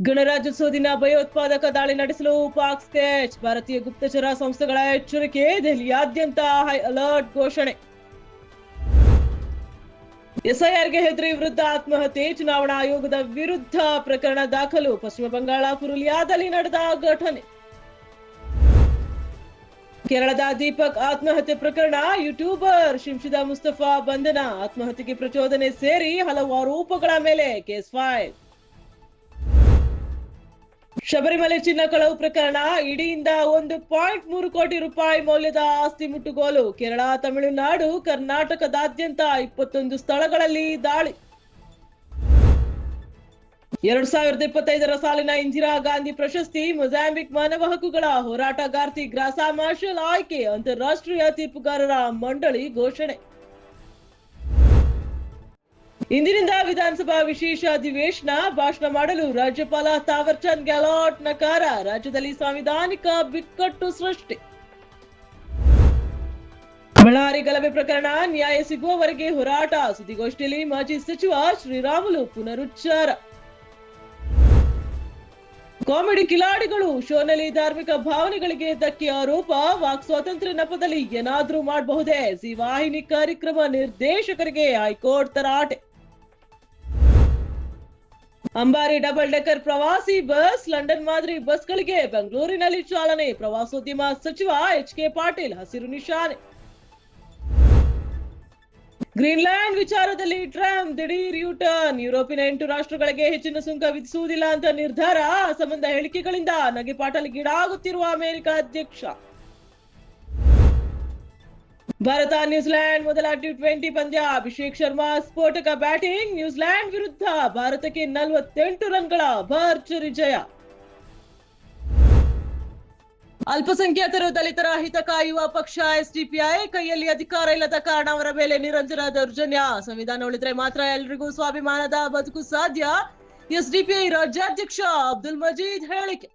ಗಣರಾಜ್ಯೋತ್ಸವ ದಿನ ಭಯೋತ್ಪಾದಕ ದಾಳಿ ನಡೆಸಲು ಪಾಕ್ ಸ್ಕೆಚ್. ಭಾರತೀಯ ಗುಪ್ತಚರ ಸಂಸ್ಥೆಗಳ ಎಚ್ಚರಿಕೆ. ದೆಹಲಿಯಾದ್ಯಂತ ಹೈ ಅಲರ್ಟ್ ಘೋಷಣೆ. ಎಸ್ಐಆರ್ಗೆ ಹೆದರಿ ವಿರುದ್ಧ ಆತ್ಮಹತ್ಯೆ. ಚುನಾವಣಾ ಆಯೋಗದ ವಿರುದ್ಧ ಪ್ರಕರಣ ದಾಖಲು. ಪಶ್ಚಿಮ ಬಂಗಾಳ ಪುರುಲಿಯಾದಲ್ಲಿ ನಡೆದ ಘಟನೆ. ಕೇರಳದ ದೀಪಕ್ ಆತ್ಮಹತ್ಯೆ ಪ್ರಕರಣ. ಯೂಟ್ಯೂಬರ್ ಶಿಂಶಿದಾ ಮುಸ್ತಫಾ ಬಂಧನ. ಆತ್ಮಹತ್ಯೆಗೆ ಪ್ರಚೋದನೆ ಸೇರಿ ಹಲವು ಆರೋಪಗಳ ಮೇಲೆ ಕೇಸ್ ಫೈಲ್. ಶಬರಿಮಲೆ ಚಿನ್ನ ಕಳವು ಪ್ರಕರಣ. ಇಡಿಯಿಂದ 1.3 ಕೋಟಿ ರೂಪಾಯಿ ಮೌಲ್ಯದ ಆಸ್ತಿ ಮುಟ್ಟುಗೋಲು. ಕೇರಳ, ತಮಿಳುನಾಡು, ಕರ್ನಾಟಕದಾದ್ಯಂತ 21 ಸ್ಥಳಗಳಲ್ಲಿ ದಾಳಿ. 2025ರ ಸಾಲಿನ ಇಂದಿರಾ ಗಾಂಧಿ ಪ್ರಶಸ್ತಿ. ಮೊಜಾಂಬಿಕ್ ಮಾನವ ಹಕ್ಕುಗಳ ಹೋರಾಟಗಾರ್ತಿ ಗ್ರಾಸಾ ಮಾರ್ಷಲ್ ಆಯ್ಕೆ. ಅಂತಾರಾಷ್ಟ್ರೀಯ ತೀರ್ಪುಗಾರರ ಮಂಡಳಿ ಘೋಷಣೆ. ಇಂದಿನಿಂದ ವಿಧಾನಸಭಾ ವಿಶೇಷ ಅಧಿವೇಶನ. ಭಾಷಣ ಮಾಡಲು ರಾಜ್ಯಪಾಲ ತಾವರ್ ಚಂದ್ ಗೆಹ್ಲೋಟ್ ನಕಾರ. ರಾಜ್ಯದಲ್ಲಿ ಸಾಂವಿಧಾನಿಕ ಬಿಕ್ಕಟ್ಟು ಸೃಷ್ಟಿ. ಬಳ್ಳಾರಿ ಗಲಭೆ ಪ್ರಕರಣ. ನ್ಯಾಯ ಸಿಗುವವರೆಗೆ ಹೋರಾಟ. ಸುದ್ದಿಗೋಷ್ಠಿಯಲ್ಲಿ ಮಾಜಿ ಸಚಿವ ಶ್ರೀರಾಮುಲು ಪುನರುಚ್ಚಾರ. ಕಾಮಿಡಿ ಕಿಲಾಡಿಗಳು ಶೋನಲ್ಲಿ ಧಾರ್ಮಿಕ ಭಾವನೆಗಳಿಗೆ ಧಕ್ಕೆ ಆರೋಪ. ವಾಕ್ ಸ್ವಾತಂತ್ರ್ಯ ನೆಪದಲ್ಲಿ ಏನಾದ್ರೂ ಮಾಡಬಹುದೇ? ಜಿ ವಾಹಿನಿ ಕಾರ್ಯಕ್ರಮ ನಿರ್ದೇಶಕರಿಗೆ ಹೈಕೋರ್ಟ್ ತರಾಟೆ. ಅಂಬಾರಿ ಡಬಲ್ ಡೆಕ್ಕರ್ ಪ್ರವಾಸಿ ಬಸ್. ಲಂಡನ್ ಮಾದರಿ ಬಸ್ಗಳಿಗೆ ಬೆಂಗಳೂರಿನಲ್ಲಿ ಚಾಲನೆ. ಪ್ರವಾಸೋದ್ಯಮ ಸಚಿವ ಎಚ್.ಕೆ. ಪಾಟೀಲ್ ಹಸಿರು ನಿಶಾನೆ. ಗ್ರೀನ್ಲ್ಯಾಂಡ್ ವಿಚಾರದಲ್ಲಿ ಟ್ರಂಪ್ ದಿಢೀರ್ ಯೂಟರ್ನ್. ಯುರೋಪಿನ 8 ರಾಷ್ಟ್ರಗಳಿಗೆ ಹೆಚ್ಚಿನ ಸುಂಕ ವಿಧಿಸುವುದಿಲ್ಲ ಅಂತ ನಿರ್ಧಾರ. ಅಸಂಬದ್ಧ ಹೇಳಿಕೆಗಳಿಂದ ನಗೆಪಾಟಲಿಗೀಡಾಗುತ್ತಿರುವ ಅಮೆರಿಕ ಅಧ್ಯಕ್ಷ. ಭಾರತ ನ್ಯೂಜಿಲೆಂಡ್ ಮೊದಲ ಟಿ20 ಪಂದ್ಯ. ಅಭಿಷೇಕ್ ಶರ್ಮಾ ಸ್ಫೋಟಕ ಬ್ಯಾಟಿಂಗ್. ನ್ಯೂಜಿಲೆಂಡ್ ವಿರುದ್ಧ ಭಾರತಕ್ಕೆ 48 ರನ್ಗಳ ಭರ್ಜರಿ ಜಯ. ಅಲ್ಪಸಂಖ್ಯಾತರು, ದಲಿತರ ಹಿತ ಕಾಯುವ ಪಕ್ಷ ಎಸ್ಡಿಪಿಐ ಕೈಯಲ್ಲಿ ಅಧಿಕಾರ ಇಲ್ಲದ ಕಾರಣ ಅವರ ಮೇಲೆ ನಿರಂತರ ದೌರ್ಜನ್ಯ. ಸಂವಿಧಾನ ಉಳಿದ್ರೆ ಮಾತ್ರ ಎಲ್ರಿಗೂ ಸ್ವಾಭಿಮಾನದ ಬದುಕು ಸಾಧ್ಯ. ಎಸ್ಡಿಪಿಐ ರಾಜ್ಯಾಧ್ಯಕ್ಷ ಅಬ್ದುಲ್ ಮಜೀದ್ ಹೇಳಿಕೆ.